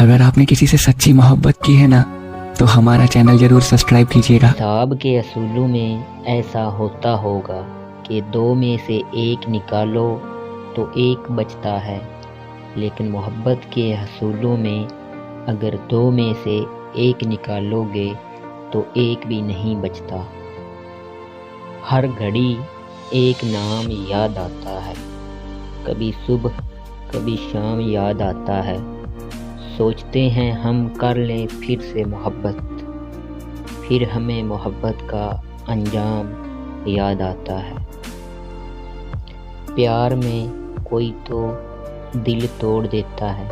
अगर आपने किसी से सच्ची मोहब्बत की है ना तो हमारा चैनल ज़रूर सब्सक्राइब कीजिएगा। हिसाब के असूलों में ऐसा होता होगा कि दो में से एक निकालो तो एक बचता है, लेकिन मोहब्बत के असूलों में अगर दो में से एक निकालोगे तो एक भी नहीं बचता। हर घड़ी एक नाम याद आता है, कभी सुबह कभी शाम याद आता है। सोचते हैं हम कर लें फिर से मोहब्बत, फिर हमें मोहब्बत का अंजाम याद आता है। प्यार में कोई तो दिल तोड़ देता है,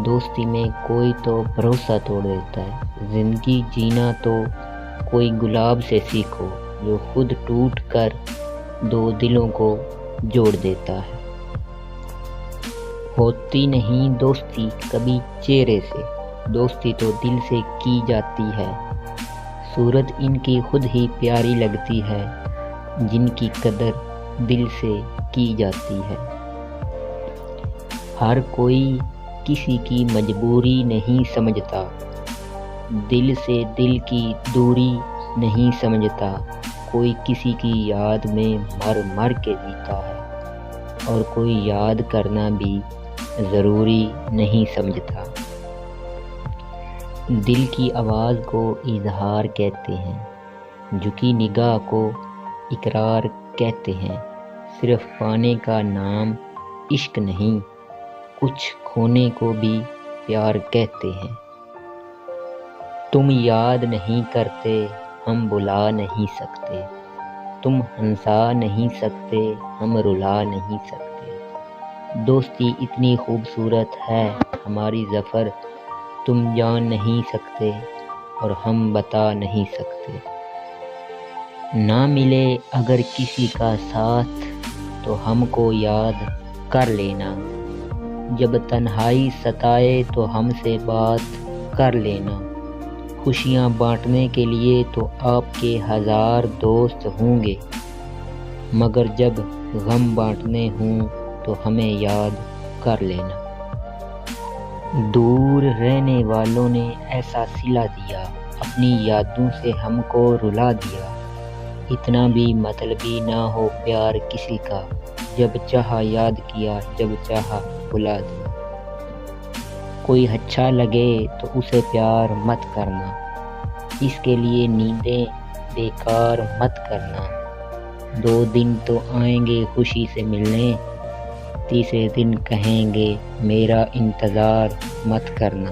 दोस्ती में कोई तो भरोसा तोड़ देता है। ज़िंदगी जीना तो कोई गुलाब से सीखो जो खुद टूट कर दो दिलों को जोड़ देता है। होती नहीं दोस्ती कभी चेहरे से, दोस्ती तो दिल से की जाती है। सूरत इनकी खुद ही प्यारी लगती है, जिनकी कदर दिल से की जाती है। हर कोई किसी की मजबूरी नहीं समझता, दिल से दिल की दूरी नहीं समझता। कोई किसी की याद में मर मर के जीता है, और कोई याद करना भी ज़रूरी नहीं समझता। दिल की आवाज़ को इजहार कहते हैं, झुकी निगाह को इकरार कहते हैं। सिर्फ पाने का नाम इश्क नहीं, कुछ खोने को भी प्यार कहते हैं। तुम याद नहीं करते हम बुला नहीं सकते, तुम हंसा नहीं सकते हम रुला नहीं सकते। दोस्ती इतनी खूबसूरत है हमारी ज़फ़र, तुम जान नहीं सकते और हम बता नहीं सकते। ना मिले अगर किसी का साथ तो हमको याद कर लेना, जब तन्हाई सताए तो हमसे बात कर लेना। खुशियाँ बांटने के लिए तो आपके हज़ार दोस्त होंगे, मगर जब गम बांटने हों तो हमें याद कर लेना। दूर रहने वालों ने ऐसा सिला दिया, अपनी यादों से हमको रुला दिया। इतना भी मतलबी ना हो प्यार किसी का, जब चाहा याद किया जब चाहा भुला दिया। कोई अच्छा लगे तो उसे प्यार मत करना, इसके लिए नींदें बेकार मत करना। 2 दिन तो आएंगे खुशी से मिलने, तीसरे दिन कहेंगे मेरा इंतज़ार मत करना।